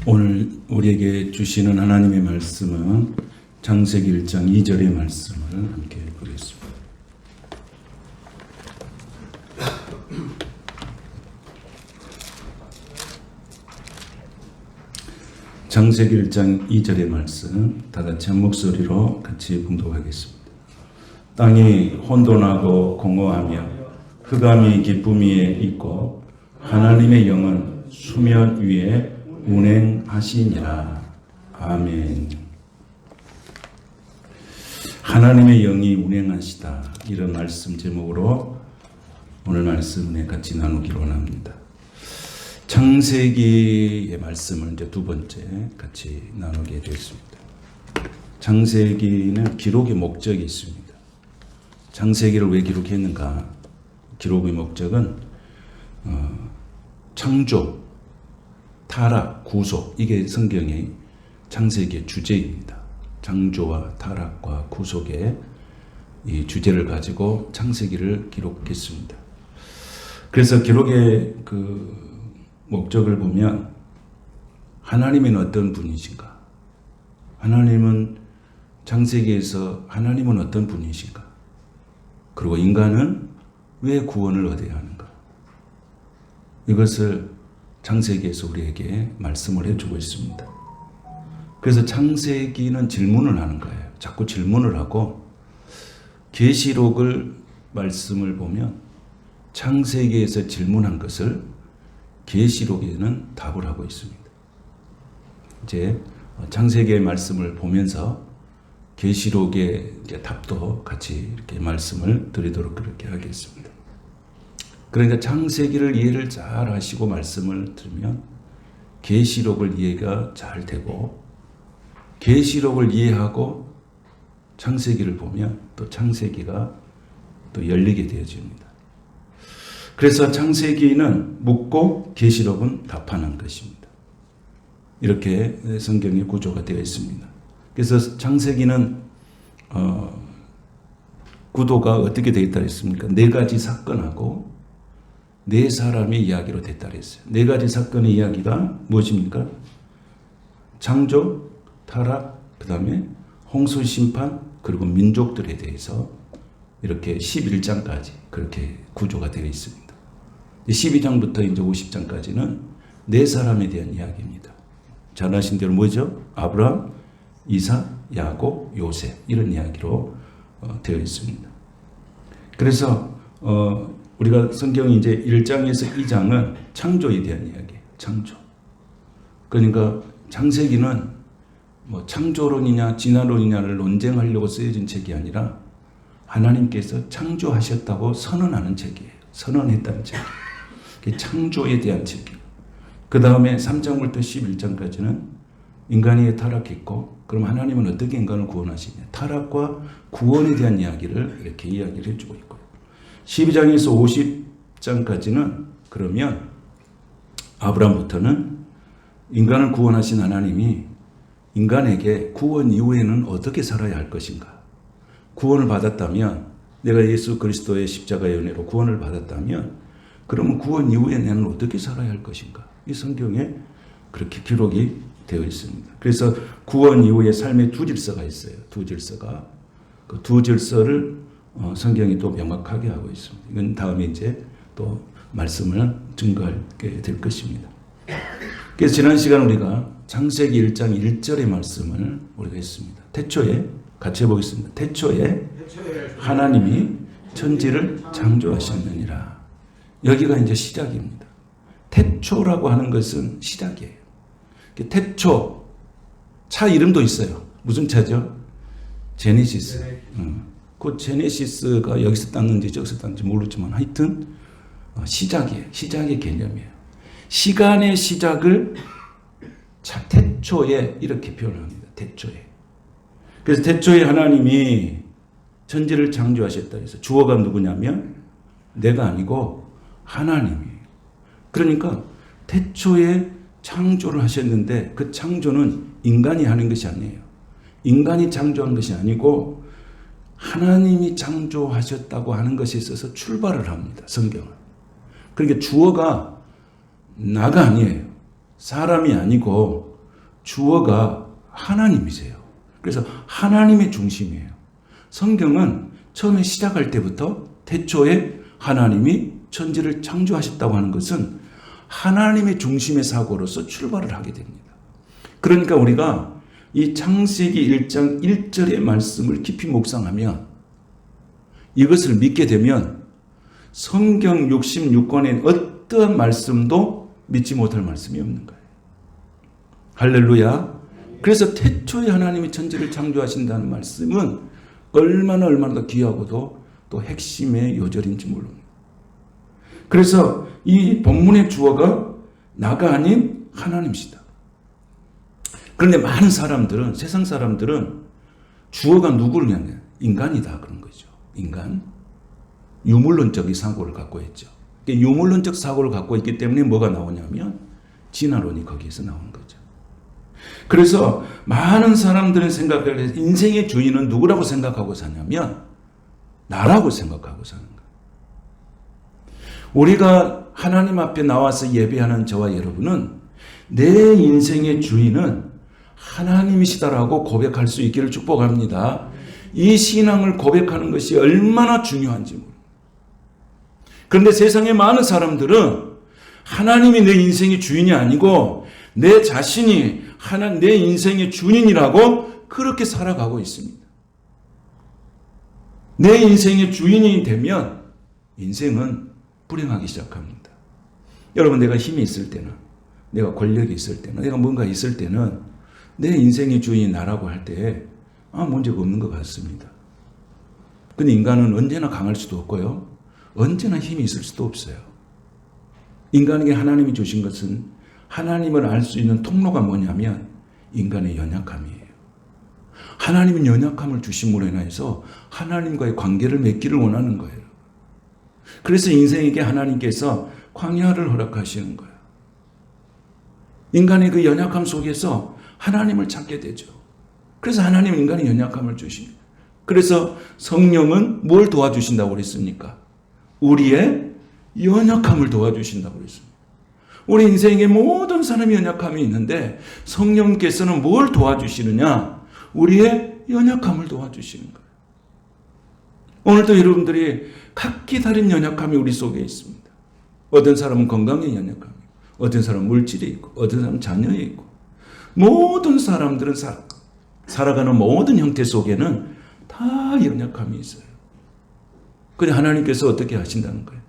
오늘 우리에게 주시는 하나님의 말씀은 창세기 1장 2절의 말씀을 함께 보겠습니다. 창세기 1장 2절의 말씀 다 같이 한 목소리로 같이 봉독하겠습니다. 땅이 혼돈하고 공허하며 흑암이 기쁨 위에 있고 하나님의 영은 수면 위에 운행하시니라. 아멘. 하나님의 영이 운행하시다, 이런 말씀 제목으로 오늘 말씀을 같이 나누기로 원합니다. 창세기의 말씀을 이제 두 번째 같이 나누게 되었습니다. 창세기는 기록의 목적이 있습니다. 창세기를 왜 기록했는가? 기록의 목적은 창조, 타락, 구속, 이게 성경의 창세기의 주제입니다. 창조와 타락과 구속의 이 주제를 가지고 창세기를 기록했습니다. 그래서 기록의 그 목적을 보면 하나님은 어떤 분이신가? 하나님은 창세기에서 하나님은 어떤 분이신가? 그리고 인간은 왜 구원을 얻어야 하는가? 이것을 창세기에서 우리에게 말씀을 해주고 있습니다. 그래서 창세기는 질문을 하는 거예요. 자꾸 질문을 하고 계시록을 말씀을 보면 창세기에서 질문한 것을 계시록에는 답을 하고 있습니다. 이제 창세기의 말씀을 보면서 계시록의 답도 같이 이렇게 말씀을 드리도록 그렇게 하겠습니다. 그러니까 창세기를 이해를 잘 하시고 말씀을 들으면 계시록을 이해가 잘 되고, 계시록을 이해하고 창세기를 보면 또 창세기가 또 열리게 되어집니다. 그래서 창세기는 묻고 계시록은 답하는 것입니다. 이렇게 성경의 구조가 되어 있습니다. 그래서 창세기는 구도가 어떻게 되어 있다 했습니까? 네 가지 사건하고 네 사람의 이야기로 됐다 그랬어요. 네 가지 사건의 이야기가 무엇입니까? 창조, 타락, 그 다음에 홍수 심판, 그리고 민족들에 대해서 이렇게 11장까지 그렇게 구조가 되어 있습니다. 12장부터 이제 50장까지는 네 사람에 대한 이야기입니다. 잘 아신 대로 뭐죠? 아브라함, 이삭, 야곱, 요셉, 이런 이야기로 되어 있습니다. 그래서 우리가 성경 이제 1장에서 2장은 창조에 대한 이야기예요. 창조. 그러니까 창세기는 뭐 창조론이냐 진화론이냐를 논쟁하려고 쓰여진 책이 아니라 하나님께서 창조하셨다고 선언하는 책이에요. 선언했다는 책. 창조에 대한 책이에요. 그 다음에 3장부터 11장까지는 인간이 타락했고, 그럼 하나님은 어떻게 인간을 구원하시냐. 타락과 구원에 대한 이야기를 이렇게 이야기를 해주고 있고요. 12장에서 50장까지는 그러면 아브라함부터는 인간을 구원하신 하나님이 인간에게 구원 이후에는 어떻게 살아야 할 것인가. 구원을 받았다면, 내가 예수 그리스도의 십자가의 은혜로 구원을 받았다면, 그러면 구원 이후에 나는 어떻게 살아야 할 것인가. 이 성경에 그렇게 기록이 되어 있습니다. 그래서 구원 이후에 삶의 두 질서가 있어요. 두 질서가. 그 두 질서를 성경이 또 명확하게 하고 있습니다. 이건 다음에 이제 또 말씀을 증거하게 될 것입니다. 그래서 지난 시간 우리가 창세기 1장 1절의 말씀을 우리가 했습니다. 태초에 같이 해보겠습니다. 태초에 하나님이 천지를 창조하셨느니라. 여기가 이제 시작입니다. 태초라고 하는 것은 시작이에요. 태초, 차 이름도 있어요. 무슨 차죠? 제네시스. 그 제네시스가 여기서 땄는지 저기서 땄는지 모르지만 하여튼 시작이에요. 시작의 개념이에요. 시간의 시작을 태초에 이렇게 표현합니다. 태초에. 그래서 태초에 하나님이 천지를 창조하셨다 해서 주어가 누구냐면 내가 아니고 하나님이에요. 그러니까 태초에 창조를 하셨는데 그 창조는 인간이 하는 것이 아니에요. 인간이 창조한 것이 아니고 하나님이 창조하셨다고 하는 것에 있어서 출발을 합니다. 성경은. 그러니까 주어가 나가 아니에요. 사람이 아니고 주어가 하나님이세요. 그래서 하나님의 중심이에요. 성경은 처음에 시작할 때부터 태초에 하나님이 천지를 창조하셨다고 하는 것은 하나님의 중심의 사고로서 출발을 하게 됩니다. 그러니까 우리가 이 창세기 1장 1절의 말씀을 깊이 묵상하면 이것을 믿게 되면 성경 66권의 어떠한 말씀도 믿지 못할 말씀이 없는 거예요. 할렐루야. 그래서 태초에 하나님이 천지를 창조하신다는 말씀은 얼마나 더 귀하고도 또 핵심의 요절인지 모릅니다. 그래서 이 본문의 주어가 나가 아닌 하나님이시다. 그런데 많은 사람들은, 세상 사람들은 주어가 누구를 향해? 인간이다 그런 거죠. 인간. 유물론적인 사고를 갖고 있죠. 유물론적 사고를 갖고 있기 때문에 뭐가 나오냐면 진화론이 거기에서 나오는 거죠. 그래서 많은 사람들은 생각을 해서 인생의 주인은 누구라고 생각하고 사냐면 나라고 생각하고 사는 거예요. 우리가 하나님 앞에 나와서 예배하는 저와 여러분은 내 인생의 주인은 하나님이시다라고 고백할 수 있기를 축복합니다. 이 신앙을 고백하는 것이 얼마나 중요한지 모릅니다. 그런데 세상의 많은 사람들은 하나님이 내 인생의 주인이 아니고 내 자신이 내 인생의 주인이라고 그렇게 살아가고 있습니다. 내 인생의 주인이 되면 인생은 불행하기 시작합니다. 여러분, 내가 힘이 있을 때는, 내가 권력이 있을 때는, 내가 뭔가 있을 때는 내 인생의 주인이 나라고 할 때 문제가 없는 것 같습니다. 근데 인간은 언제나 강할 수도 없고요. 언제나 힘이 있을 수도 없어요. 인간에게 하나님이 주신 것은 하나님을 알 수 있는 통로가 뭐냐면 인간의 연약함이에요. 하나님은 연약함을 주심으로 인해서 하나님과의 관계를 맺기를 원하는 거예요. 그래서 인생에게 하나님께서 광야를 허락하시는 거예요. 인간의 그 연약함 속에서 하나님을 찾게 되죠. 그래서 하나님은 인간의 연약함을 주십니다. 그래서 성령은 뭘 도와주신다고 그랬습니까? 우리의 연약함을 도와주신다고 그랬습니다. 우리 인생에 모든 사람이 연약함이 있는데 성령께서는 뭘 도와주시느냐? 우리의 연약함을 도와주시는 거예요. 오늘도 여러분들이 각기 다른 연약함이 우리 속에 있습니다. 어떤 사람은 건강에 연약함이 있고, 어떤 사람은 물질에 있고, 어떤 사람은 자녀에 있고, 모든 사람들은 살아가는 모든 형태 속에는 다 연약함이 있어요. 그런데 하나님께서 어떻게 하신다는 거예요?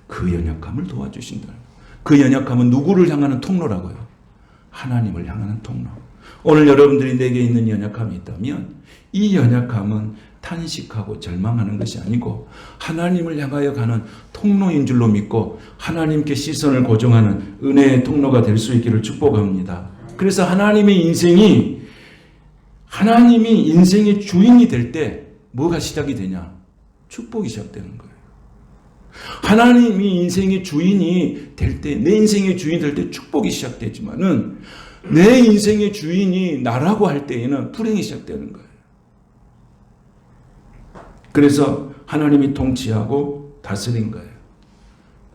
그 연약함을 도와주신다는 거예요. 그 연약함은 누구를 향하는 통로라고요? 하나님을 향하는 통로. 오늘 여러분들이 내게 있는 연약함이 있다면 이 연약함은 탄식하고 절망하는 것이 아니고 하나님을 향하여 가는 통로인 줄로 믿고 하나님께 시선을 고정하는 은혜의 통로가 될 수 있기를 축복합니다. 그래서 하나님의 인생이 주인이 될 때 뭐가 시작이 되냐? 축복이 시작되는 거예요. 하나님이 인생의 주인이 될 때, 내 인생의 주인이 될 때 축복이 시작되지만은 내 인생의 주인이 나라고 할 때에는 불행이 시작되는 거예요. 그래서 하나님이 통치하고 다스린 거예요.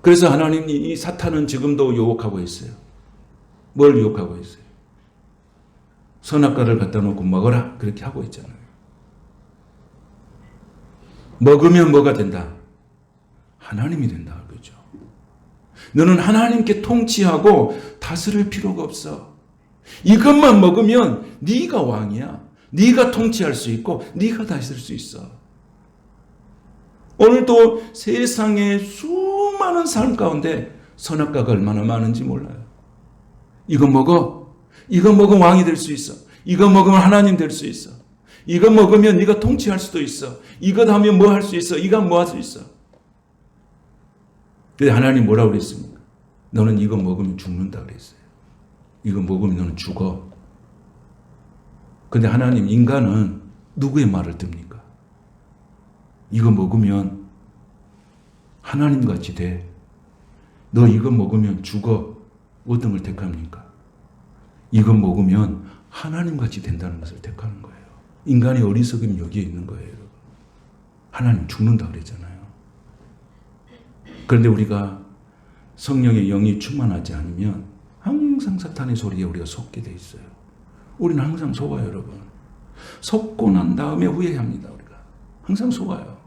그래서 하나님이 이 사탄은 지금도 유혹하고 있어요. 뭘 유혹하고 있어요? 선악과를 갖다 놓고 먹어라. 그렇게 하고 있잖아요. 먹으면 뭐가 된다? 하나님이 된다. 그죠? 너는 하나님께 통치하고 다스릴 필요가 없어. 이것만 먹으면 네가 왕이야. 네가 통치할 수 있고 네가 다스릴 수 있어. 오늘도 세상의 수많은 삶 가운데 선악과가 얼마나 많은지 몰라요. 이거 먹어. 이거 먹으면 왕이 될 수 있어. 이거 먹으면 하나님 될 수 있어. 이거 먹으면 네가 통치할 수도 있어. 이것 하면 뭐 할 수 있어. 이거 뭐 할 수 있어. 근데 하나님 뭐라고 그랬습니까? 너는 이거 먹으면 죽는다 그랬어요. 이거 먹으면 너는 죽어. 근데 하나님, 인간은 누구의 말을 듭니까? 이거 먹으면 하나님같이 돼. 너 이거 먹으면 죽어. 어떤 걸 택합니까? 이거 먹으면 하나님같이 된다는 것을 택하는 거예요. 인간의 어리석음이 여기에 있는 거예요. 여러분. 하나님 죽는다 그랬잖아요. 그런데 우리가 성령의 영이 충만하지 않으면 항상 사탄의 소리에 우리가 속게 돼 있어요. 우리는 항상 속아요, 여러분. 속고 난 다음에 후회합니다, 우리가. 항상 속아요.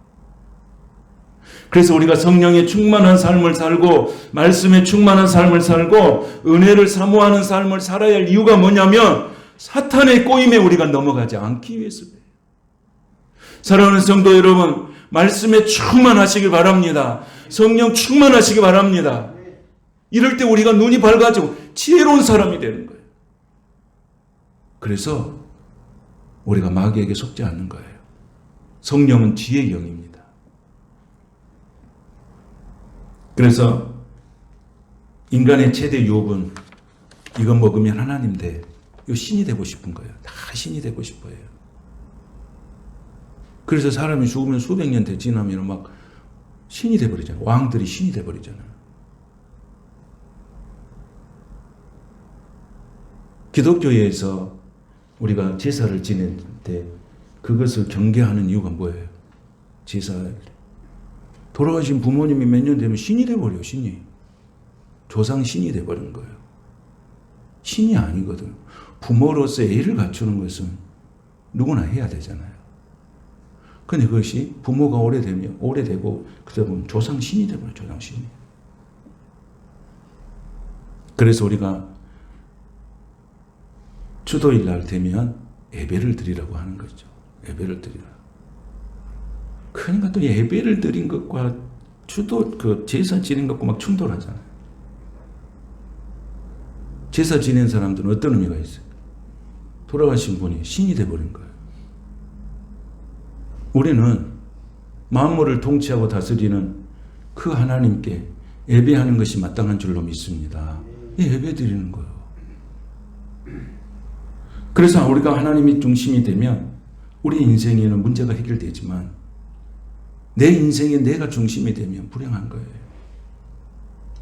그래서 우리가 성령의 충만한 삶을 살고 말씀에 충만한 삶을 살고 은혜를 사모하는 삶을 살아야 할 이유가 뭐냐면 사탄의 꼬임에 우리가 넘어가지 않기 위해서예요. 사랑하는 성도 여러분, 말씀에 충만하시길 바랍니다. 성령 충만하시기 바랍니다. 이럴 때 우리가 눈이 밝아지고 지혜로운 사람이 되는 거예요. 그래서 우리가 마귀에게 속지 않는 거예요. 성령은 지혜의 영입니다. 그래서 인간의 최대 유혹은 이거 먹으면 하나님 돼. 이거 신이 되고 싶은 거예요. 다 신이 되고 싶어요. 그래서 사람이 죽으면 수백 년 지나면 막 신이 돼버리잖아요. 왕들이 신이 돼버리잖아요. 기독교에서 우리가 제사를 지낼 때 그것을 경계하는 이유가 뭐예요? 제사를. 돌아가신 부모님이 몇 년 되면 신이 돼버려요. 신이. 조상 신이 돼버린 거예요. 신이 아니거든. 부모로서 애를 갖추는 것은 누구나 해야 되잖아요. 근데 그것이 부모가 오래되고 그러다 보면 조상 신이 돼버려요. 조상 신이. 그래서 우리가 추도일 날 되면 예배를 드리라고 하는 거죠. 예배를 드리라. 그러니까 또 예배를 드린 것과 제사 지낸 것과 막 충돌하잖아요. 제사 지낸 사람들은 어떤 의미가 있어요? 돌아가신 분이 신이 돼버린 거예요. 우리는 만물을 통치하고 다스리는 그 하나님께 예배하는 것이 마땅한 줄로 믿습니다. 예배 드리는 거예요. 그래서 우리가 하나님이 중심이 되면 우리 인생에는 문제가 해결되지만 내 인생에 내가 중심이 되면 불행한 거예요.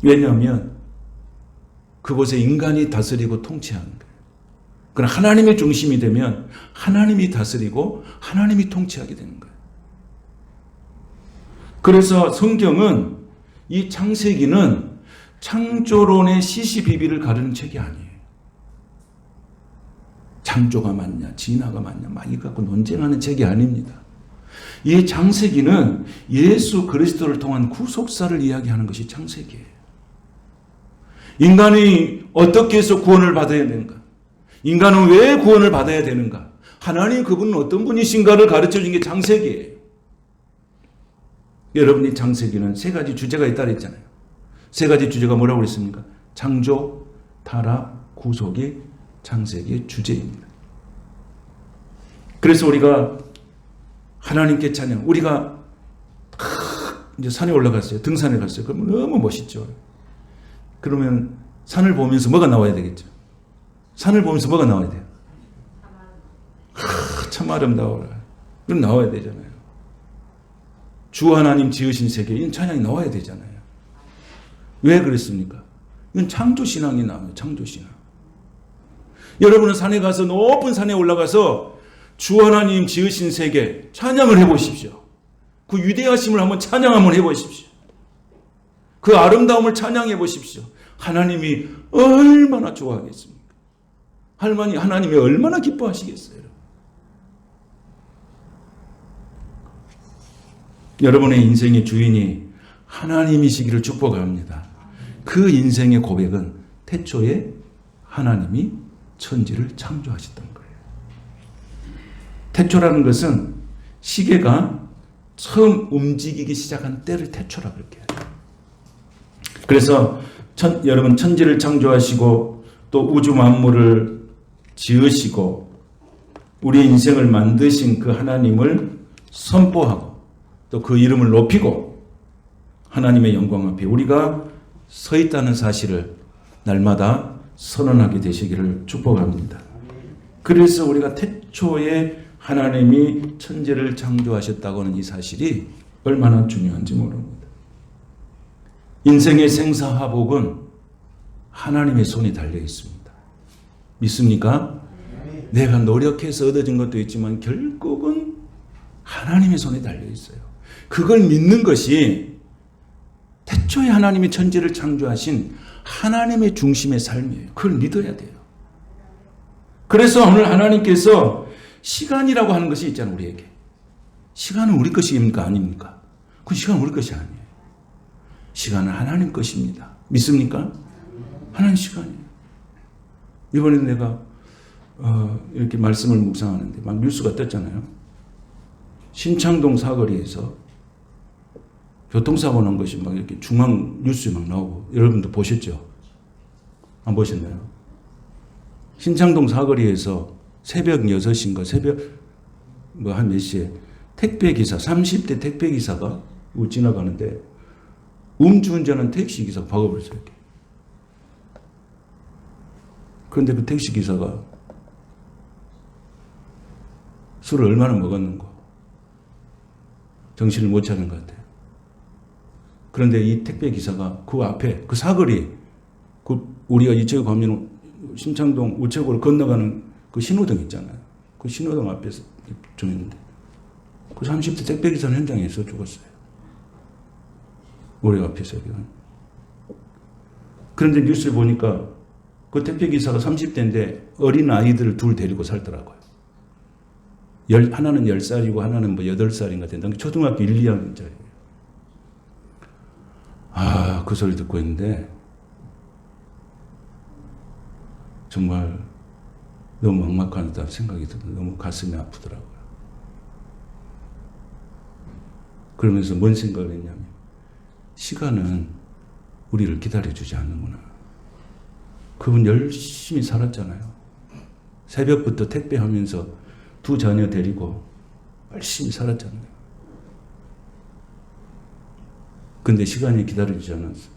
왜냐하면 그곳에 인간이 다스리고 통치하는 거예요. 그러나 하나님의 중심이 되면 하나님이 다스리고 하나님이 통치하게 되는 거예요. 그래서 성경은 이 창세기는 창조론의 시시비비를 가르는 책이 아니에요. 창조가 맞냐, 진화가 맞냐, 막 이거 갖고 논쟁하는 책이 아닙니다. 이 창세기는 예수 그리스도를 통한 구속사를 이야기하는 것이 창세기예요. 인간이 어떻게 해서 구원을 받아야 되는가? 인간은 왜 구원을 받아야 되는가? 하나님 그분은 어떤 분이신가를 가르쳐 준 게 창세기예요. 여러분이 창세기는 세 가지 주제가 있다 그랬잖아요. 세 가지 주제가 뭐라고 그랬습니까? 창조, 타락, 구속이 창세기의 주제입니다. 그래서 우리가 하나님께 찬양, 우리가 이제 산에 올라갔어요. 등산에 갔어요. 그러면 너무 멋있죠. 그러면 산을 보면서 뭐가 나와야 되겠죠? 산을 보면서 뭐가 나와야 돼요? 참 아름다워라. 그럼 나와야 되잖아요. 주 하나님 지으신 세계, 이건 찬양이 나와야 되잖아요. 왜 그랬습니까? 이건 창조신앙이 나와요. 창조신앙. 여러분은 산에 가서 높은 산에 올라가서 주 하나님 지으신 세계 찬양을 해보십시오. 그 위대하심을 한번 찬양 한번 해보십시오. 그 아름다움을 찬양해 보십시오. 하나님이 얼마나 좋아하겠습니까? 하나님이 얼마나 기뻐하시겠어요? 여러분의 인생의 주인이 하나님이시기를 축복합니다. 그 인생의 고백은 태초에 하나님이 천지를 창조하셨던 거예요. 태초라는 것은 시계가 처음 움직이기 시작한 때를 태초라고 그렇게 해요. 그래서 여러분 천지를 창조하시고 또 우주 만물을 지으시고 우리의 인생을 만드신 그 하나님을 선포하고 또 그 이름을 높이고 하나님의 영광 앞에 우리가 서 있다는 사실을 날마다 선언하게 되시기를 축복합니다. 그래서 우리가 태초에 하나님이 천지를 창조하셨다고 하는 이 사실이 얼마나 중요한지 모릅니다. 인생의 생사화복은 하나님의 손에 달려 있습니다. 믿습니까? 내가 노력해서 얻어진 것도 있지만 결국은 하나님의 손에 달려 있어요. 그걸 믿는 것이 태초에 하나님이 천지를 창조하신 하나님의 중심의 삶이에요. 그걸 믿어야 돼요. 그래서 오늘 하나님께서 시간이라고 하는 것이 있잖아요. 우리에게. 시간은 우리 것입니까? 아닙니까? 그 시간은 우리 것이 아니에요. 시간은 하나님 것입니다. 믿습니까? 하나님 시간이에요. 이번에 내가 이렇게 말씀을 묵상하는데 막 뉴스가 떴잖아요. 신창동 사거리에서 교통사고 난 것이 막 이렇게 중앙 뉴스에 막 나오고 여러분도 보셨죠? 안 보셨나요? 신창동 사거리에서 새벽 6시인가 새벽 뭐 한 몇 시에 택배기사 30대 택배기사가 지나가는데 음주운전한 택시기사가 박아버렸어요. 이렇게. 그런데 그 택시기사가 술을 얼마나 먹었는가 정신을 못 차린 것 같아요. 그런데 이 택배기사가 그 앞에 그 사거리 우리가 이쪽에 가면 신창동 우체국으로 건너가는 그 신호등 있잖아요. 그 신호등 앞에서 좀 있는데 그 30대 택배기사는 현장에서 죽었어요. 우리 앞에서. 그런데 뉴스를 보니까 그 택배기사가 30대인데 어린 아이들을 둘 데리고 살더라고요. 하나는 10살이고 하나는 뭐 8살인가 된다. 초등학교 1, 2학년짜리예요. 그 소리 듣고 있는데 정말 너무 막막하다 생각이 들어요. 너무 가슴이 아프더라고요. 그러면서 뭔 생각을 했냐면 시간은 우리를 기다려주지 않는구나. 그분 열심히 살았잖아요. 새벽부터 택배하면서 2 자녀 데리고 열심히 살았잖아요. 근데 시간이 기다려주지 않았어요.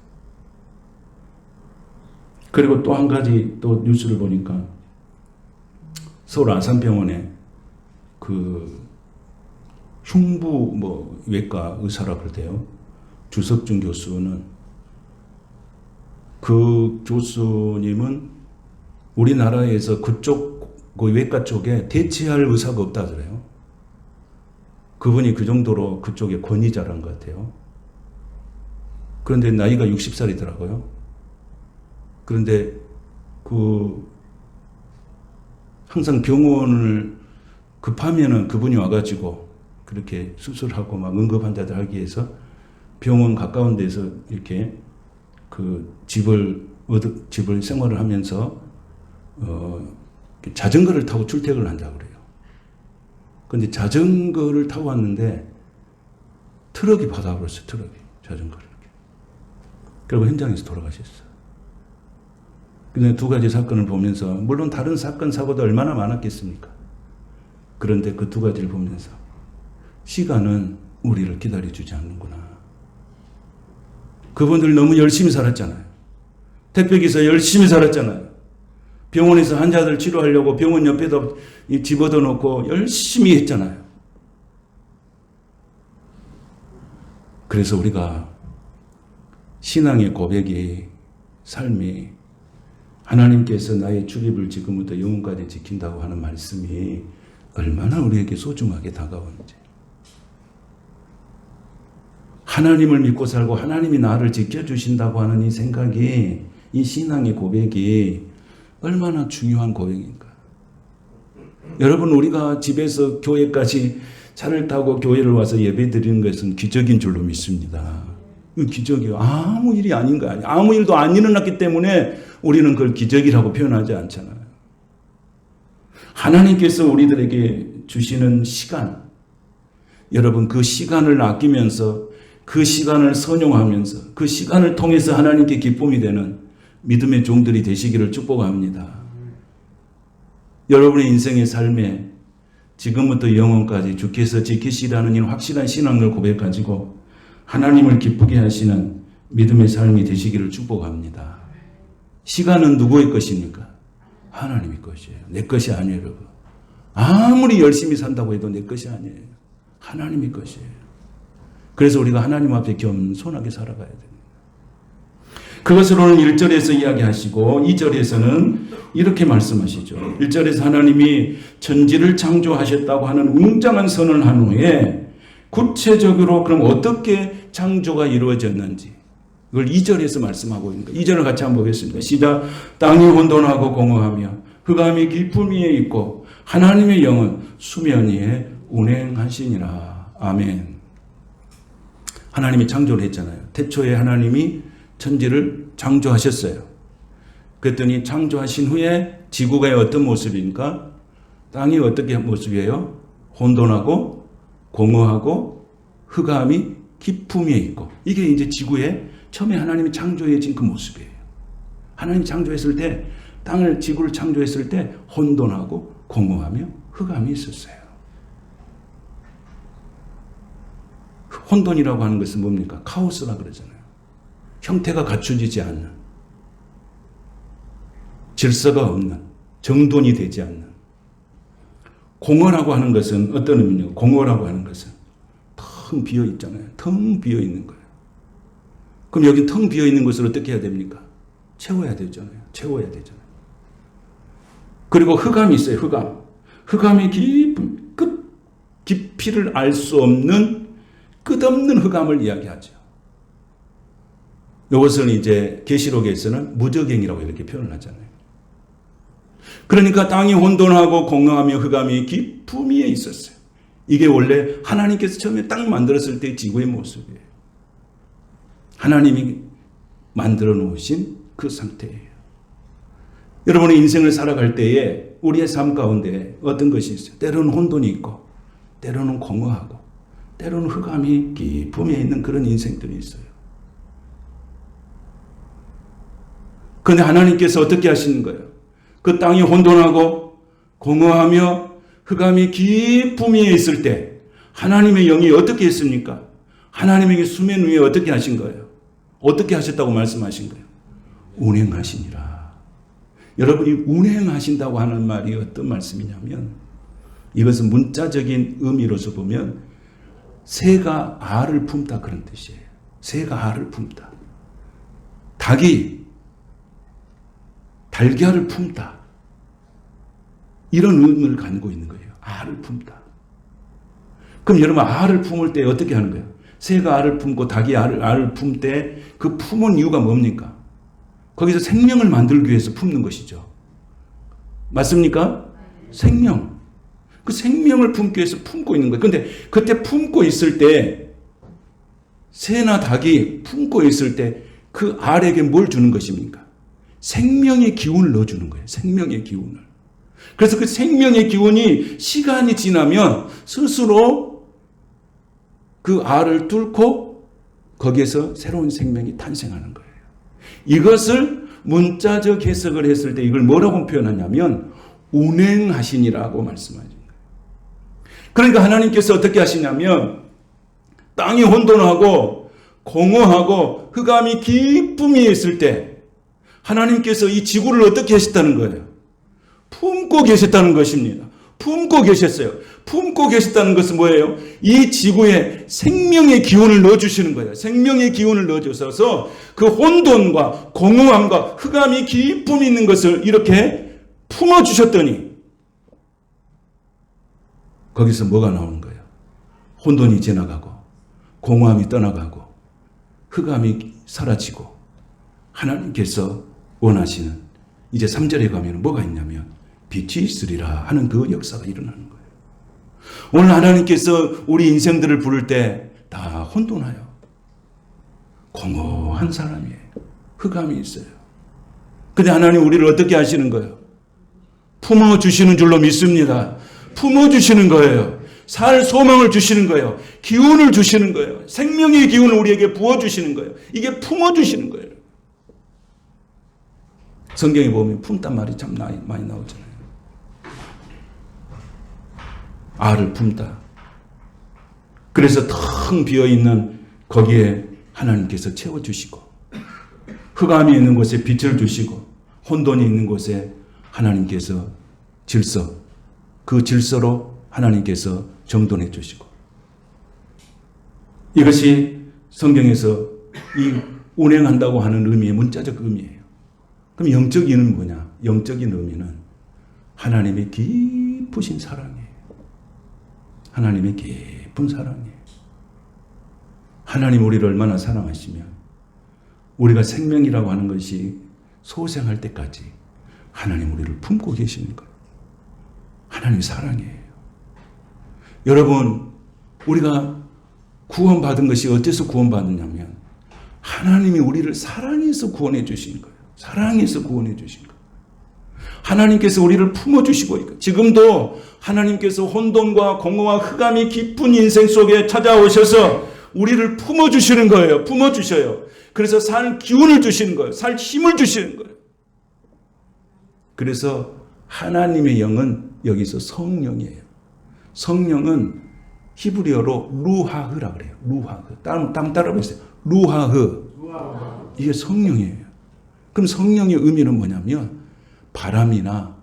그리고 또 한 가지 또 뉴스를 보니까 서울 아산병원에 그 흉부 외과 의사라고 그러대요. 주석준 교수는 그 교수님은 우리나라에서 그쪽 그 외과 쪽에 대체할 의사가 없다 그래요. 그분이 그 정도로 그쪽에 권위자란 것 같아요. 그런데 나이가 60살이더라고요. 그런데 항상 병원을 급하면은 그분이 와가지고 그렇게 수술하고 막 응급 환자들 하기 위해서 병원 가까운 데서 이렇게 집을 생활을 하면서 자전거를 타고 출퇴근을 한다고 그래요. 근데 자전거를 타고 왔는데 트럭이 받아버렸어요. 트럭이 자전거를. 결국 현장에서 돌아가셨어요. 근데 2가지 사건을 보면서 물론 다른 사건 사고도 얼마나 많았겠습니까? 그런데 그 2가지를 보면서 시간은 우리를 기다려주지 않는구나. 그분들 너무 열심히 살았잖아요. 택배기사 열심히 살았잖아요. 병원에서 환자들 치료하려고 병원 옆에다 집어넣어 놓고 열심히 했잖아요. 그래서 우리가 신앙의 고백이 삶이 하나님께서 나의 출입을 지금부터 영원까지 지킨다고 하는 말씀이 얼마나 우리에게 소중하게 다가오는지. 하나님을 믿고 살고 하나님이 나를 지켜주신다고 하는 이 생각이 이 신앙의 고백이 얼마나 중요한 고백인가. 여러분 우리가 집에서 교회까지 차를 타고 교회를 와서 예배 드리는 것은 기적인 줄로 믿습니다. 기적이요. 아무 일이 아닌 거 아니에요. 아무 일도 안 일어났기 때문에 우리는 그걸 기적이라고 표현하지 않잖아요. 하나님께서 우리들에게 주시는 시간, 여러분 그 시간을 아끼면서 그 시간을 선용하면서 그 시간을 통해서 하나님께 기쁨이 되는 믿음의 종들이 되시기를 축복합니다. 여러분의 인생의 삶에 지금부터 영원까지 주께서 지키시라는 이 확실한 신앙을 고백가지고 하나님을 기쁘게 하시는 믿음의 삶이 되시기를 축복합니다. 시간은 누구의 것입니까? 하나님의 것이에요. 내 것이 아니에요, 여러분. 아무리 열심히 산다고 해도 내 것이 아니에요. 하나님의 것이에요. 그래서 우리가 하나님 앞에 겸손하게 살아가야 됩니다. 그것을 오늘 1절에서 이야기하시고 2절에서는 이렇게 말씀하시죠. 1절에서 하나님이 천지를 창조하셨다고 하는 웅장한 선언을 한 후에 구체적으로 그럼 어떻게 창조가 이루어졌는지 이걸 2절에서 말씀하고 있는 거예요. 2절을 같이 한번 보겠습니다. 시작. 땅이 혼돈하고 공허하며 흑암이 깊음 위에 있고 하나님의 영은 수면 위에 운행하시니라. 아멘. 하나님이 창조를 했잖아요. 태초에 하나님이 천지를 창조하셨어요. 그랬더니 창조하신 후에 지구가 어떤 모습입니까? 땅이 어떻게 모습이에요? 혼돈하고 공허하고 흑암이 깊음 위에 있고 이게 이제 지구의 처음에 하나님이 창조해진 그 모습이에요. 하나님이 창조했을 때 땅을 지구를 창조했을 때 혼돈하고 공허하며 흑암이 있었어요. 혼돈이라고 하는 것은 뭡니까? 카오스라 그러잖아요. 형태가 갖춰지지 않는, 질서가 없는, 정돈이 되지 않는. 공허라고 하는 것은 어떤 의미냐? 공허라고 하는 것은 텅 비어 있잖아요. 텅 비어 있는 거예요. 그럼 여기 텅 비어 있는 것을 어떻게 해야 됩니까? 채워야 되잖아요. 채워야 되잖아요. 그리고 흑암이 있어요. 흑암. 흑암이 깊이를 알 수 없는 끝없는 흑암을 이야기하죠. 이것을 이제 계시록에서는 무저갱이라고 이렇게 표현을 하잖아요. 그러니까 땅이 혼돈하고 공허하며 흑암이 깊음 위에 있었어요. 이게 원래 하나님께서 처음에 땅 만들었을 때 지구의 모습이에요. 하나님이 만들어 놓으신 그 상태예요. 여러분의 인생을 살아갈 때에 우리의 삶 가운데 어떤 것이 있어요? 때로는 혼돈이 있고 때로는 공허하고 때로는 흑암이 깊음에 있는 그런 인생들이 있어요. 그런데 하나님께서 어떻게 하시는 거예요? 그 땅이 혼돈하고 공허하며 흑암이 깊음 위에 있을 때 하나님의 영이 어떻게 했습니까? 하나님에게 수면 위에 어떻게 하신 거예요? 어떻게 하셨다고 말씀하신 거예요? 운행하시니라. 여러분이 운행하신다고 하는 말이 어떤 말씀이냐면 이것은 문자적인 의미로서 보면 새가 알을 품다 그런 뜻이에요. 새가 알을 품다. 닭이 달걀을 품다. 이런 의미를 갖고 있는 거예요. 알을 품다. 그럼 여러분 알을 품을 때 어떻게 하는 거예요? 새가 알을 품고 닭이 알을 품 때 그 품은 이유가 뭡니까? 거기서 생명을 만들기 위해서 품는 것이죠. 맞습니까? 생명. 그 생명을 품기 위해서 품고 있는 거예요. 그런데 그때 품고 있을 때 새나 닭이 품고 있을 때 그 알에게 뭘 주는 것입니까? 생명의 기운을 넣어주는 거예요. 생명의 기운을. 그래서 그 생명의 기운이 시간이 지나면 스스로 그 알을 뚫고 거기에서 새로운 생명이 탄생하는 거예요. 이것을 문자적 해석을 했을 때 이걸 뭐라고 표현하냐면 운행하시니라고 말씀하신 거예요. 그러니까 하나님께서 어떻게 하시냐면 땅이 혼돈하고 공허하고 흑암이 깊음 위에 있을 때 하나님께서 이 지구를 어떻게 하셨다는 거예요? 품고 계셨다는 것입니다. 품고 계셨어요. 품고 계셨다는 것은 뭐예요? 이 지구에 생명의 기운을 넣어주시는 거예요. 생명의 기운을 넣어주셔서 그 혼돈과 공허함과 흑암이 깊음 있는 것을 이렇게 품어주셨더니 거기서 뭐가 나오는 거예요? 혼돈이 지나가고 공허함이 떠나가고 흑암이 사라지고 하나님께서 원하시는 이제 3절에 가면 뭐가 있냐면 빛이 있으리라 하는 그 역사가 일어나는 거예요. 오늘 하나님께서 우리 인생들을 부를 때 다 혼돈하여 공허한 사람이에요. 흑암이 있어요. 근데 하나님 우리를 어떻게 하시는 거예요? 품어주시는 줄로 믿습니다. 품어주시는 거예요. 살 소망을 주시는 거예요. 기운을 주시는 거예요. 생명의 기운을 우리에게 부어주시는 거예요. 이게 품어주시는 거예요. 성경에 보면 품단 말이 참 많이 나오잖아요. 알을 품다. 그래서 텅 비어있는 거기에 하나님께서 채워주시고, 흑암이 있는 곳에 빛을 주시고, 혼돈이 있는 곳에 하나님께서 질서, 그 질서로 하나님께서 정돈해 주시고, 이것이 성경에서 이 운행한다고 하는 의미의 문자적 의미예요. 그럼 영적 의미는 뭐냐? 영적인 의미는 하나님의 깊으신 사랑이에요. 하나님의 깊은 사랑이에요. 하나님 우리를 얼마나 사랑하시면 우리가 생명이라고 하는 것이 소생할 때까지 하나님 우리를 품고 계시는 거예요. 하나님 사랑이에요. 여러분, 우리가 구원받은 것이 어째서 구원받느냐면 하나님이 우리를 사랑해서 구원해 주신 거예요. 사랑해서 구원해 주신 거예요. 하나님께서 우리를 품어주시고 있고, 지금도 하나님께서 혼돈과 공허와 흑암이 깊은 인생 속에 찾아오셔서 우리를 품어주시는 거예요. 품어주셔요. 그래서 살 기운을 주시는 거예요. 살 힘을 주시는 거예요. 그래서 하나님의 영은 여기서 성령이에요. 성령은 히브리어로 루하흐라 그래요. 루하흐. 따라 보세요. 루하흐. 이게 성령이에요. 그럼 성령의 의미는 뭐냐면 바람이나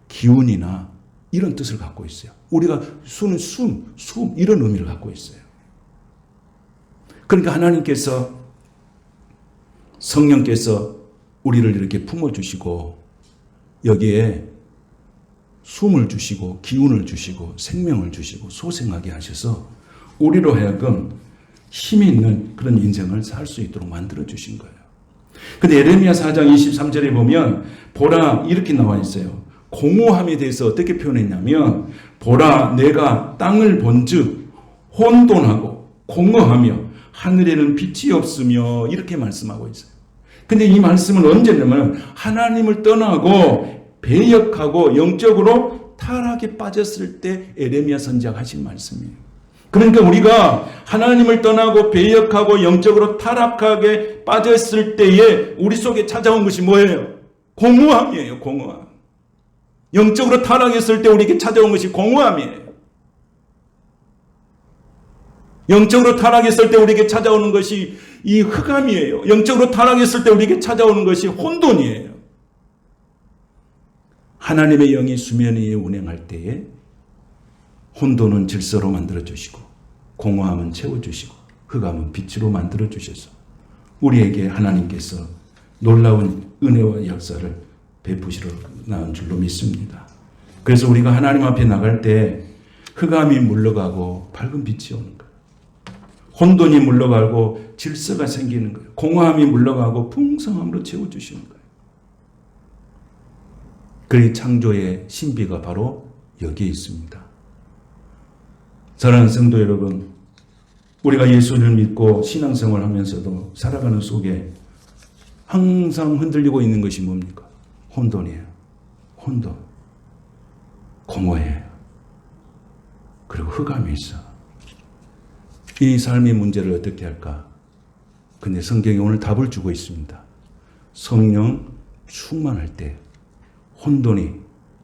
기운이나 이런 뜻을 갖고 있어요. 우리가 수는 숨 이런 의미를 갖고 있어요. 그러니까 하나님께서 성령께서 우리를 이렇게 품어주시고 여기에 숨을 주시고 기운을 주시고 생명을 주시고 소생하게 하셔서 우리로 하여금 힘이 있는 그런 인생을 살 수 있도록 만들어 주신 거예요. 근데 예레미야 4장 23절에 보면 보라 이렇게 나와 있어요. 공허함에 대해서 어떻게 표현했냐면 보라 내가 땅을 본즉 혼돈하고 공허하며 하늘에는 빛이 없으며 이렇게 말씀하고 있어요. 근데 이 말씀은 언제냐면 하나님을 떠나고 배역하고 영적으로 타락에 빠졌을 때 예레미야 선지자가 하신 말씀이에요. 그러니까 우리가 하나님을 떠나고 배역하고 영적으로 타락하게 빠졌을 때에 우리 속에 찾아온 것이 뭐예요? 공허함이에요. 공허함. 영적으로 타락했을 때 우리에게 찾아온 것이 공허함이에요. 영적으로 타락했을 때 우리에게 찾아오는 것이 이 흑암이에요. 영적으로 타락했을 때 우리에게 찾아오는 것이 혼돈이에요. 하나님의 영이 수면 위에 운행할 때에 혼돈은 질서로 만들어주시고 공허함은 채워주시고 흑암은 빛으로 만들어주셔서 우리에게 하나님께서 놀라운 은혜와 역사를 베푸시러 나온 줄로 믿습니다. 그래서 우리가 하나님 앞에 나갈 때 흑암이 물러가고 밝은 빛이 오는 거예요. 혼돈이 물러가고 질서가 생기는 거예요. 공허함이 물러가고 풍성함으로 채워주시는 거예요. 그 창조의 신비가 바로 여기에 있습니다. 사랑하는 성도 여러분, 우리가 예수를 믿고 신앙생활을 하면서도 살아가는 속에 항상 흔들리고 있는 것이 뭡니까? 혼돈이에요. 혼돈. 공허해요. 그리고 흑암이 있어. 이 삶의 문제를 어떻게 할까? 근데 성경이 오늘 답을 주고 있습니다. 성령 충만할 때 혼돈이,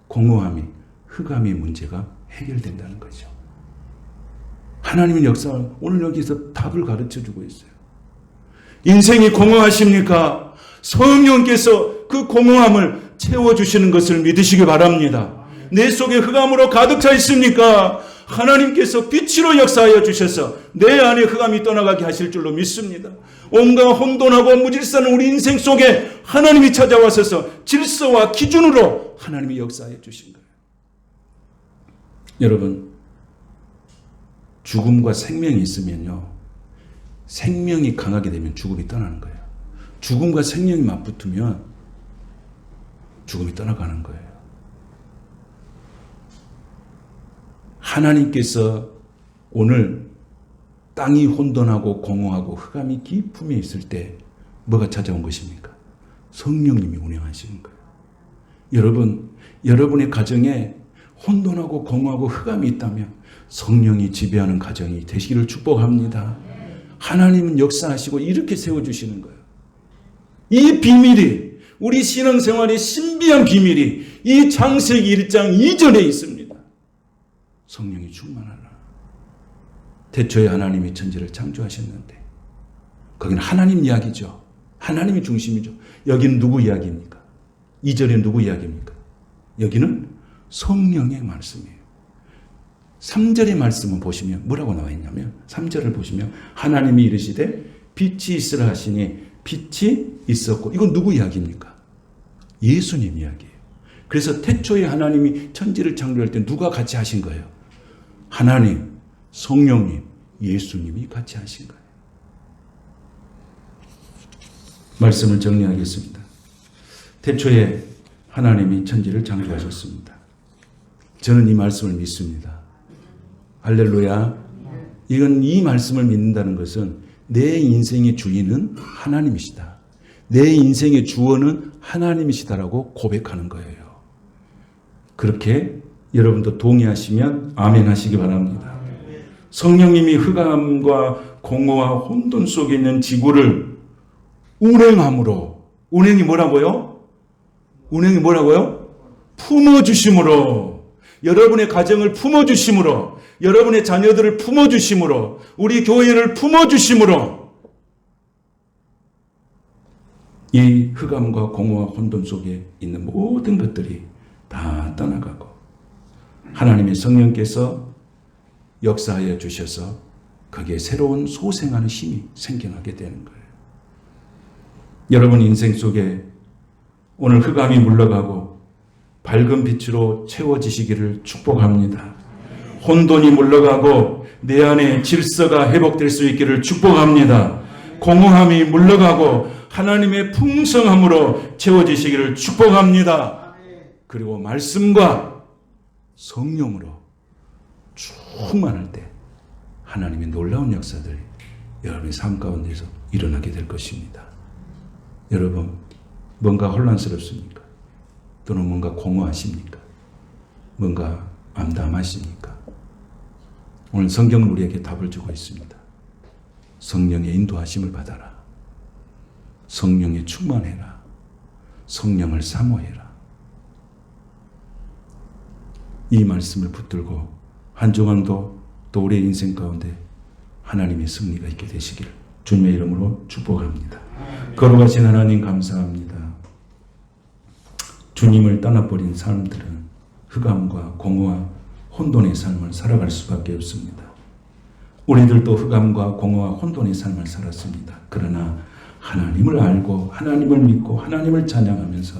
공허함이, 흑암의 문제가 해결된다는 거죠. 하나님의 역사 오늘 여기서 답을 가르쳐주고 있어요. 인생이 공허하십니까? 성령께서 그 공허함을 채워주시는 것을 믿으시기 바랍니다. 내 속에 흑암으로 가득 차 있습니까? 하나님께서 빛으로 역사하여 주셔서 내 안에 흑암이 떠나가게 하실 줄로 믿습니다. 온갖 혼돈하고 무질서한 우리 인생 속에 하나님이 찾아와서 질서와 기준으로 하나님이 역사하여 주신 거예요. 여러분, 죽음과 생명이 있으면요, 생명이 강하게 되면 죽음이 떠나는 거예요. 죽음과 생명이 맞붙으면 죽음이 떠나가는 거예요. 하나님께서 오늘 땅이 혼돈하고 공허하고 흑암이 깊음에 있을 때 뭐가 찾아온 것입니까? 성령님이 운행하시는 거예요. 여러분, 여러분의 가정에 혼돈하고 공허하고 흑암이 있다면 성령이 지배하는 가정이 되시기를 축복합니다. 하나님은 역사하시고 이렇게 세워주시는 거예요. 이 비밀이, 우리 신앙생활의 신비한 비밀이 이 창세기 1장 2절에 있습니다. 성령이 충만하라. 태초에 하나님이 천지를 창조하셨는데 거기는 하나님 이야기죠. 하나님이 중심이죠. 여기는 누구 이야기입니까? 2절에 누구 이야기입니까? 여기는 성령의 말씀이에요. 3절의 말씀을 보시면 뭐라고 나와 있냐면 3절을 보시면 하나님이 이르시되 빛이 있으라 하시니 빛이 있었고, 이건 누구 이야기입니까? 예수님 이야기예요. 그래서 태초에 하나님이 천지를 창조할 때 누가 같이 하신 거예요? 하나님, 성령님, 예수님이 같이 하신 거예요. 말씀을 정리하겠습니다. 태초에 하나님이 천지를 창조하셨습니다. 저는 이 말씀을 믿습니다. 할렐루야. 이건 이 말씀을 믿는다는 것은 내 인생의 주인은 하나님이시다. 내 인생의 주어는 하나님이시다라고 고백하는 거예요. 그렇게 여러분도 동의하시면 아멘 하시기 바랍니다. 성령님이 흑암과 공허와 혼돈 속에 있는 지구를 운행함으로, 운행이 뭐라고요? 운행이 뭐라고요? 품어주심으로, 여러분의 가정을 품어주심으로, 여러분의 자녀들을 품어주심으로, 우리 교회를 품어주심으로 이 흑암과 공허와 혼돈 속에 있는 모든 것들이 다 떠나가고 하나님의 성령께서 역사하여 주셔서 거기에 새로운 소생하는 힘이 생겨나게 되는 거예요. 여러분 인생 속에 오늘 흑암이 물러가고 밝은 빛으로 채워지시기를 축복합니다. 혼돈이 물러가고 내 안에 질서가 회복될 수 있기를 축복합니다. 공허함이 물러가고 하나님의 풍성함으로 채워지시기를 축복합니다. 그리고 말씀과 성령으로 충만할 때 하나님의 놀라운 역사들이 여러분의 삶 가운데서 일어나게 될 것입니다. 여러분, 뭔가 혼란스럽습니까? 또는 뭔가 공허하십니까? 뭔가 암담하십니까? 오늘 성경은 우리에게 답을 주고 있습니다. 성령의 인도하심을 받아라. 성령에 충만해라. 성령을 사모해라. 이 말씀을 붙들고 한 주간도 또 우리의 인생 가운데 하나님의 승리가 있게 되시기를 주님의 이름으로 축복합니다. 거룩하신 하나님 감사합니다. 주님을 떠나버린 사람들은 흑암과 공허와 혼돈의 삶을 살아갈 수밖에 없습니다. 우리들도 흑암과 공허와 혼돈의 삶을 살았습니다. 그러나 하나님을 알고 하나님을 믿고 하나님을 찬양하면서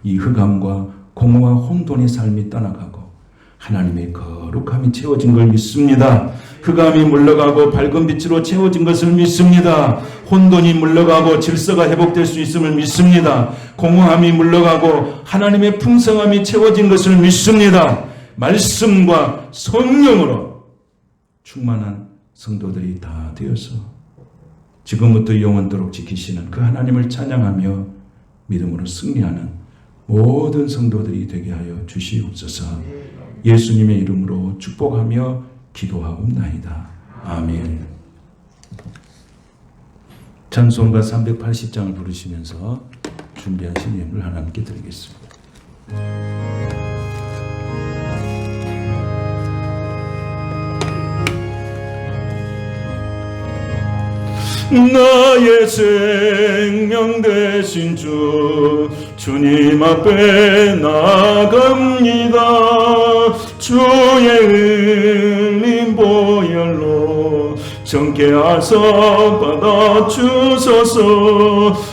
이 흑암과 공허와 혼돈의 삶이 떠나가고 하나님의 거룩함이 채워진 걸 믿습니다. 흑암이 물러가고 밝은 빛으로 채워진 것을 믿습니다. 혼돈이 물러가고 질서가 회복될 수 있음을 믿습니다. 공허함이 물러가고 하나님의 풍성함이 채워진 것을 믿습니다. 말씀과 성령으로 충만한 성도들이 다 되어서 지금부터 영원토록 지키시는 그 하나님을 찬양하며 믿음으로 승리하는 모든 성도들이 되게 하여 주시옵소서. 예수님의 이름으로 축복하며 기도하옵나이다. 아멘. 찬송가 380장을 부르시면서 준비하신 예물을 하나님께 드리겠습니다. 나의 생명 되신 주 주님 앞에 나갑니다. 주의 흘린 보혈로 정케 하사 받아주소서.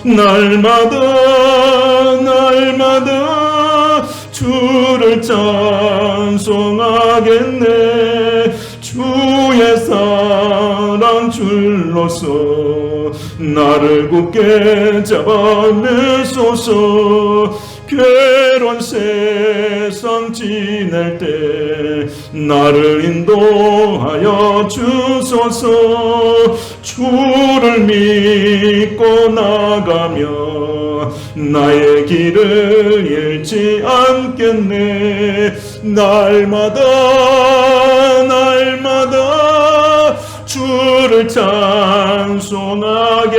날마다 주를 찬송하겠네. 주의 사랑 줄로서 나를 굳게 잡아내소서. 괴로운 세상 지낼 때 나를 인도하여 주소서. 주를 믿고 나가며 나의 길을 잃지 않겠네. 날마다 주를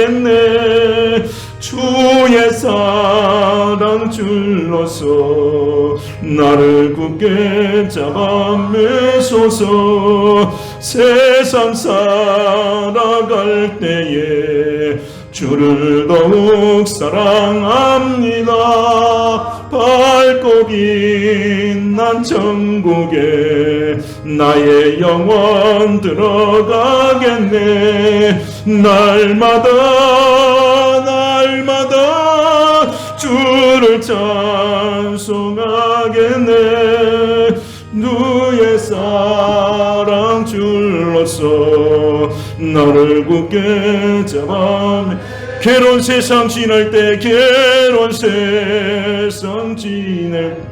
찬송하겠네. 주의 사랑 줄로서 나를 굳게 잡아 매소서. 세상 살아갈 때에 주를 더욱 사랑합니다. 밝고 빛난 천국에 나의 영혼 들어가겠네. 날마다 주를 찬송하겠네. 누의 사랑 줄로서 나를 굳게 잡아. 괴로운 세상 지날 때, 괴로운 세상 지낼 때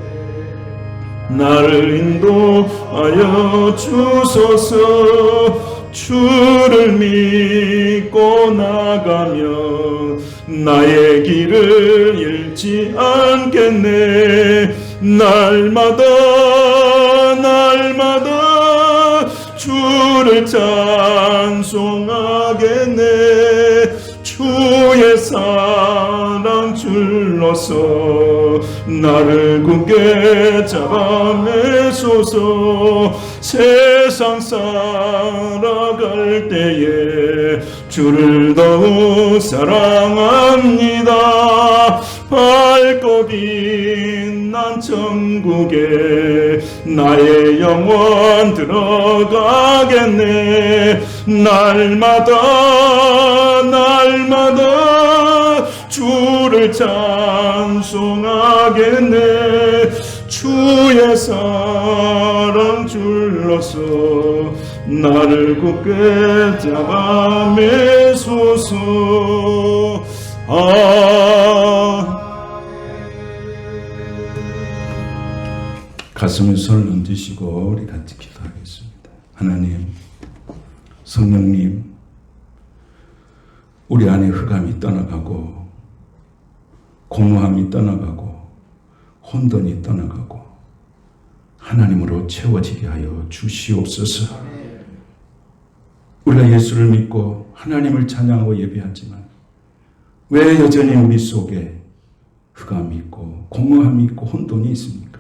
나를 인도하여 주소서. 주를 믿고 나가며 나의 길을 잃지 않겠네. 날마다 주를 찬송하겠네. 주의 사랑 줄로서 나를 굳게 잡아 매소서. 세상 살아갈 때에 주를 더욱 사랑합니다. 밝고 빛난 천국에 나의 영혼 들어가겠네. 날마다 주를 찬송하겠네. 주의 사랑 줄로서 나를 굳게 잡아 매소서. 가슴에 손을 얹으시고 우리 같이 기도하겠습니다. 하나님, 성령님, 우리 안에 흑암이 떠나가고 공허함이 떠나가고 혼돈이 떠나가고 하나님으로 채워지게 하여 주시옵소서. 우리가 예수를 믿고 하나님을 찬양하고 예배하지만 왜 여전히 우리 속에 흑암이 있고 공허함이 있고 혼돈이 있습니까?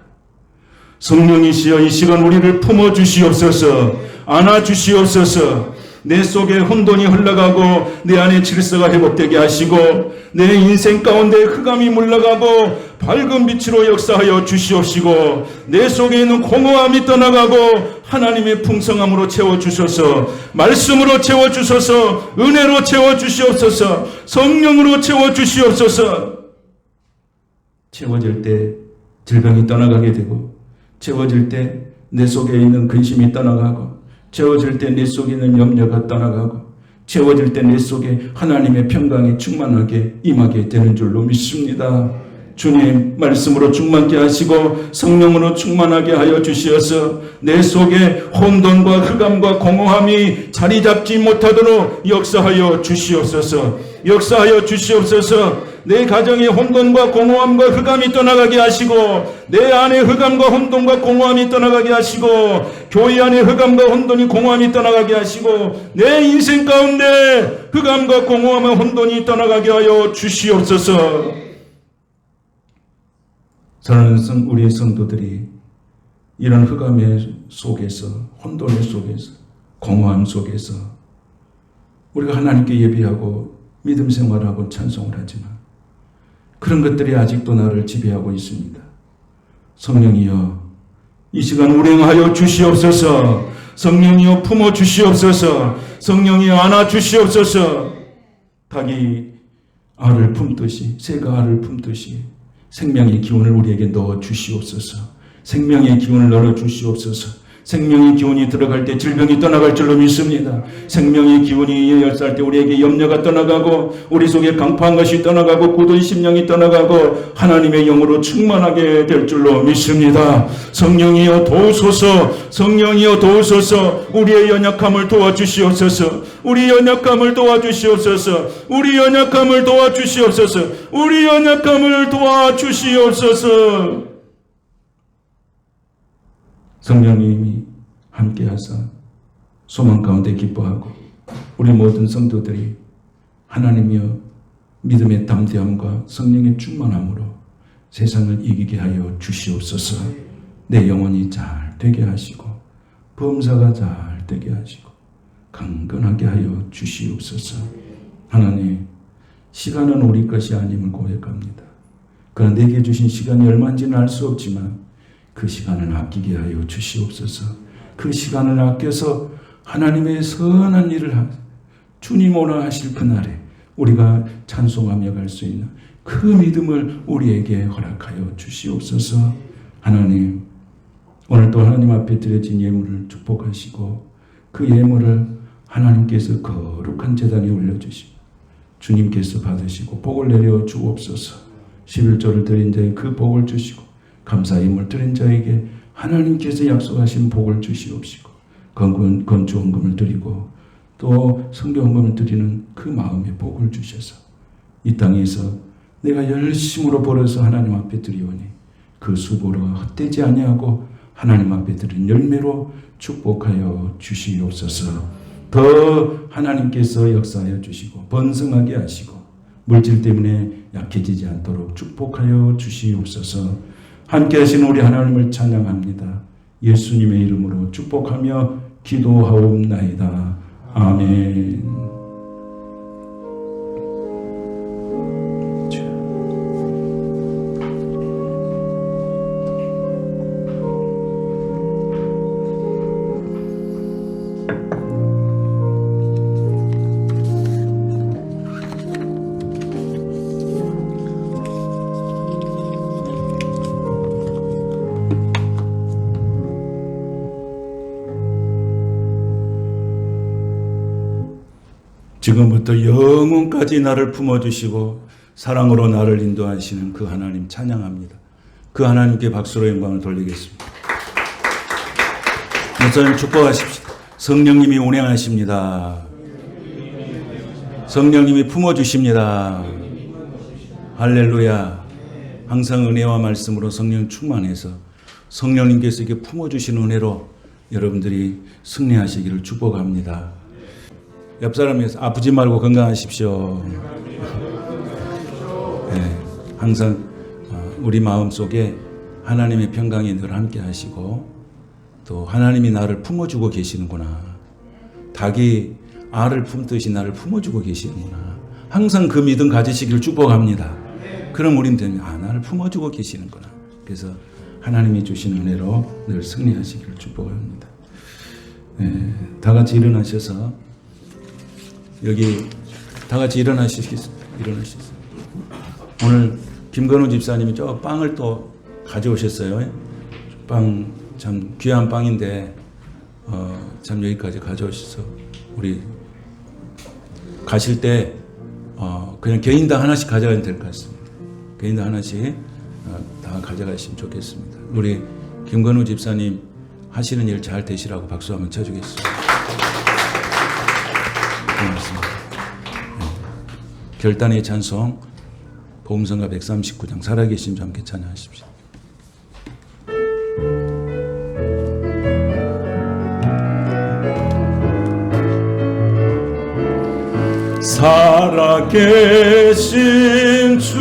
성령이시여 이 시간 우리를 품어주시옵소서. 안아주시옵소서. 내 속에 혼돈이 흘러가고 내 안에 질서가 회복되게 하시고 내 인생 가운데 흑암이 물러가고 밝은 빛으로 역사하여 주시옵시고 내 속에 있는 공허함이 떠나가고 하나님의 풍성함으로 채워주셔서 말씀으로 채워주셔서 은혜로 채워주시옵소서. 성령으로 채워주시옵소서. 채워질 때 질병이 떠나가게 되고 채워질 때 내 속에 있는 근심이 떠나가고 채워질 때 내 속에 있는 염려가 떠나가고 채워질 때 내 속에 하나님의 평강이 충만하게 임하게 되는 줄로 믿습니다. 주님 말씀으로 충만케 하시고 성령으로 충만하게 하여 주시어서 내 속에 혼돈과 흑암과 공허함이 자리 잡지 못하도록 역사하여 주시옵소서. 역사하여 주시옵소서. 내 가정에 혼돈과 공허함과 흑암이 떠나가게 하시고 내 안에 흑암과 혼돈과 공허함이 떠나가게 하시고 교회 안에 흑암과 혼돈이 공허함이 떠나가게 하시고 내 인생 가운데 흑암과 공허함과 혼돈이 떠나가게 하여 주시옵소서. 사랑하는 우리의 성도들이 이런 흑암의 속에서 혼돈의 속에서 공허함 속에서 우리가 하나님께 예배하고 믿음 생활하고 찬송을 하지만 그런 것들이 아직도 나를 지배하고 있습니다. 성령이여 이 시간 운행하여 주시옵소서. 성령이여 품어 주시옵소서. 성령이여 안아 주시옵소서. 닭이 알을 품듯이 새가 알을 품듯이 생명의 기운을 우리에게 넣어 주시옵소서. 생명의 기운을 넣어 주시옵소서. 생명의 기운이 들어갈 때 질병이 떠나갈 줄로 믿습니다. 생명의 기운이 열살 때 우리에게 염려가 떠나가고 우리 속에 강파한 것이 떠나가고 굳은 심령이 떠나가고 하나님의 영으로 충만하게 될 줄로 믿습니다. 성령이여 도우소서. 성령이여 도우소서. 우리의 연약함을 도와주시옵소서. 우리 연약함을 도와주시옵소서. 우리 연약함을 도와주시옵소서. 우리 연약함을 도와주시옵소서. 성령님이 함께하사 소망 가운데 기뻐하고 우리 모든 성도들이 하나님이여 믿음의 담대함과 성령의 충만함으로 세상을 이기게 하여 주시옵소서. 내 영혼이 잘 되게 하시고 범사가 잘 되게 하시고 강건하게 하여 주시옵소서. 하나님, 시간은 우리 것이 아님을 고백합니다. 그러나 내게 주신 시간이 얼마인지는 알 수 없지만 그 시간을 아끼게 하여 주시옵소서. 그 시간을 아껴서 하나님의 선한 일을 주님 오라 하실 그날에 우리가 찬송하며 갈 수 있는 그 믿음을 우리에게 허락하여 주시옵소서. 하나님, 오늘 또 하나님 앞에 드려진 예물을 축복하시고 그 예물을 하나님께서 거룩한 제단에 올려주시고 주님께서 받으시고 복을 내려 주옵소서. 11조를 드린 자에 그 복을 주시고 감사 예물 드린 자에게 하나님께서 약속하신 복을 주시옵시고 건축원금을 드리고 또 성경원금을 드리는 그 마음의 복을 주셔서 이 땅에서 내가 열심으로 벌어서 하나님 앞에 드리오니 그 수고가 헛되지 아니하고 하나님 앞에 드린 열매로 축복하여 주시옵소서. 더 하나님께서 역사하여 주시고 번성하게 하시고 물질 때문에 약해지지 않도록 축복하여 주시옵소서. 함께 하신 우리 하나님을 찬양합니다. 예수님의 이름으로 축복하며 기도하옵나이다. 아멘. 지금부터 영원까지 나를 품어주시고 사랑으로 나를 인도하시는 그 하나님 찬양합니다. 그 하나님께 박수로 영광을 돌리겠습니다. 목사님 축복하십시오. 성령님이 운행하십니다. 성령님이 품어주십니다. 할렐루야. 항상 은혜와 말씀으로 성령 충만해서 성령님께서 이렇게 품어주시는 은혜로 여러분들이 승리하시기를 축복합니다. 옆 사람에서 아프지 말고 건강하십시오. 네, 항상 우리 마음속에 하나님의 평강이 늘 함께 하시고 또 하나님이 나를 품어주고 계시는구나. 닭이 알을 품듯이 나를 품어주고 계시는구나. 항상 그 믿음 가지시기를 축복합니다. 그럼 우린 되면 나를 품어주고 계시는구나. 그래서 하나님이 주신 은혜로 늘 승리하시기를 축복합니다. 네, 다 같이 일어나셔서 여기 다 같이 일어나시겠습니다. 오늘 김건우 집사님이 저 빵을 또 가져오셨어요. 빵 참 귀한 빵인데 참 여기까지 가져오셔서 우리 가실 때 그냥 개인당 하나씩 가져가면 될 것 같습니다. 개인당 하나씩 다 가져가시면 좋겠습니다. 우리 김건우 집사님 하시는 일 잘 되시라고 박수 한번 쳐주겠습니다. 고맙습니다. 네. 결단의 찬송 복음성가 139장 살아계신 주 함께 찬양하십시오. 살아계신 주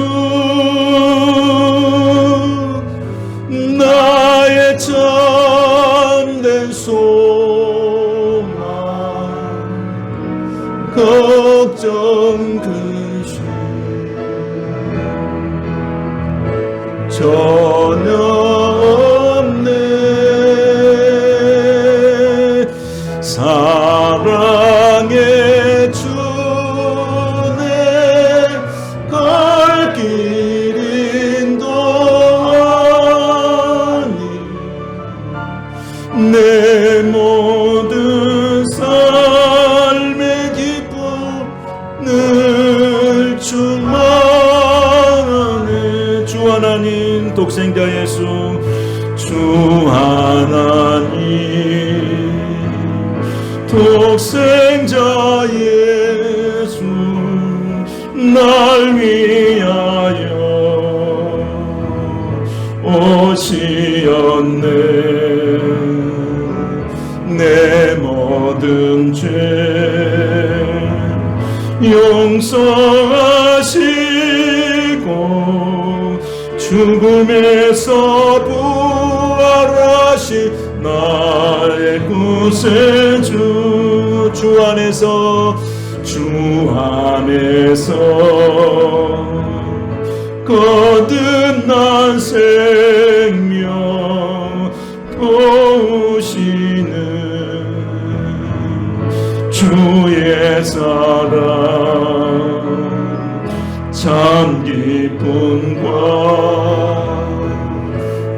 나의 참된 소망 걱정 근심 전혀 없네. 사랑의 주내 갈 길 인도하니 내 모든 삶의 기쁨 늘 충만하네. 주 하나님 독생자 예수 주 하나님 독생자 예수 날 위하여 오시었네. 내 모든 죄 용서하시고 죽음에서 부활하 주신 나의 구세주, 주 안에서 거듭난 생명 도우시는 주의 사랑 참 기쁨과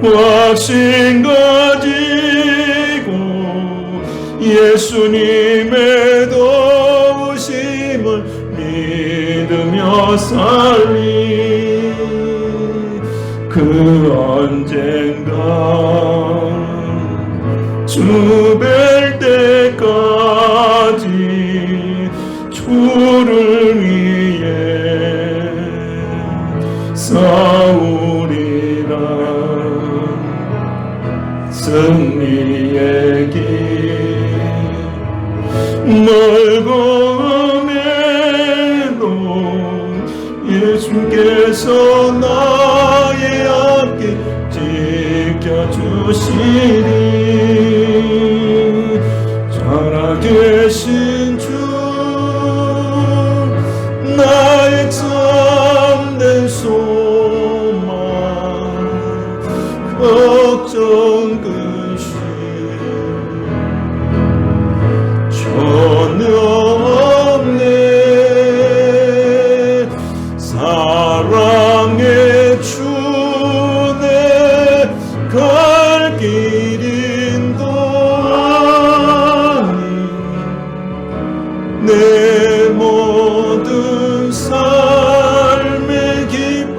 확신 가지고 예수님의 도우심을 믿으며 살리 그 언젠가 주 뵐 때까지 주를 위해 싸우리라. 승리의 길 멀고 험해도 예수께서 나의 앞길 지켜주시리. 살아계신 주 나의 참된 소망 걱정 근심 전혀 없네. 사랑의 주 내 갈 길 인도하니 내 모든 삶의 기쁨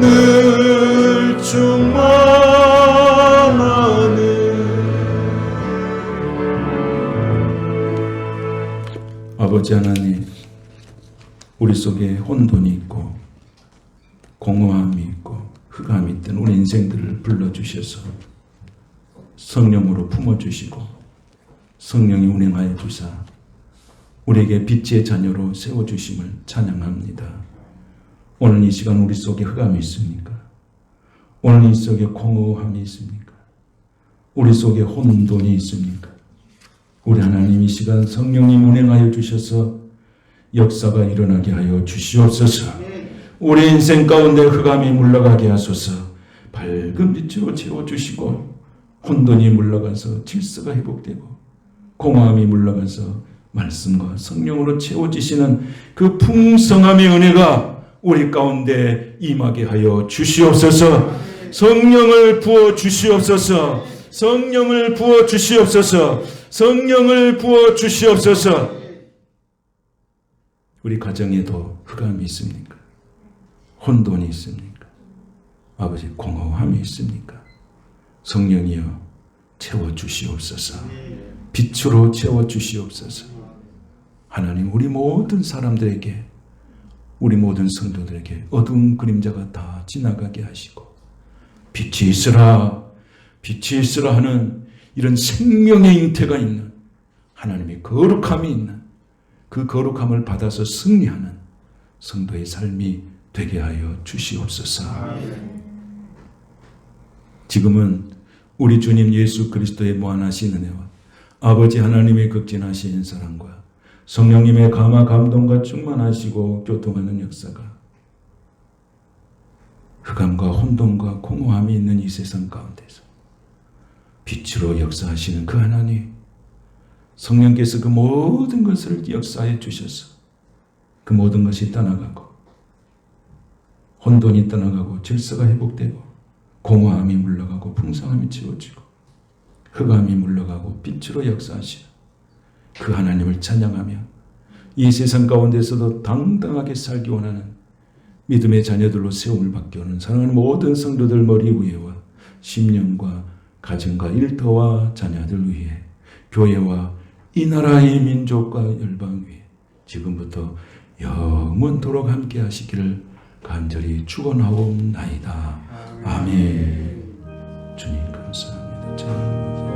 늘 충만하네. 아버지 하나님, 우리 속에 혼돈이 있고 공허함이 있고 흑암이 있던 우리 인생들을 불러주셔서 성령으로 품어주시고 성령이 운행하여 주사 우리에게 빛의 자녀로 세워주심을 찬양합니다. 오늘 이 시간 우리 속에 흑암이 있습니까? 오늘 이 속에 공허함이 있습니까? 우리 속에 혼돈이 있습니까? 우리 하나님 이 시간 성령이 운행하여 주셔서 역사가 일어나게 하여 주시옵소서. 우리 인생 가운데 흑암이 물러가게 하소서. 밝은 빛으로 채워주시고 혼돈이 물러가서 질서가 회복되고 공허함이 물러가서 말씀과 성령으로 채워지시는 그 풍성함의 은혜가 우리 가운데 임하게 하여 주시옵소서. 성령을 부어 주시옵소서. 성령을 부어 주시옵소서. 성령을 부어 주시옵소서. 우리 가정에도 흑암이 있습니까? 혼돈이 있습니까? 아버지 공허함이 있습니까? 성령이여 채워주시옵소서. 빛으로 채워주시옵소서. 하나님 우리 모든 사람들에게 우리 모든 성도들에게 어두운 그림자가 다 지나가게 하시고 빛이 있으라 빛이 있으라 하는 이런 생명의 잉태가 있는 하나님의 거룩함이 있는 그 거룩함을 받아서 승리하는 성도의 삶이 되게 하여 주시옵소서. 지금은 우리 주님 예수 그리스도의 무한하신 은혜와 아버지 하나님의 극진하신 사랑과 성령님의 감화 감동과 충만하시고 교통하는 역사가 흑암과 혼돈과 공허함이 있는 이 세상 가운데서 빛으로 역사하시는 그 하나님, 성령께서 그 모든 것을 역사해 주셔서 그 모든 것이 떠나가고 혼돈이 떠나가고 질서가 회복되고 공허함이 물러가고 풍성함이 채워지고 흑암이 물러가고 빛으로 역사하시는 그 하나님을 찬양하며 이 세상 가운데서도 당당하게 살기 원하는 믿음의 자녀들로 세움을 받게 하는 사랑하는 모든 성도들 머리 위에와 심령과 가정과 일터와 자녀들 위에 교회와 이 나라의 민족과 열방 위에 지금부터 영원토록 함께 하시기를 간절히 축원하옵나이다. 아멘. 주님 감사합니다.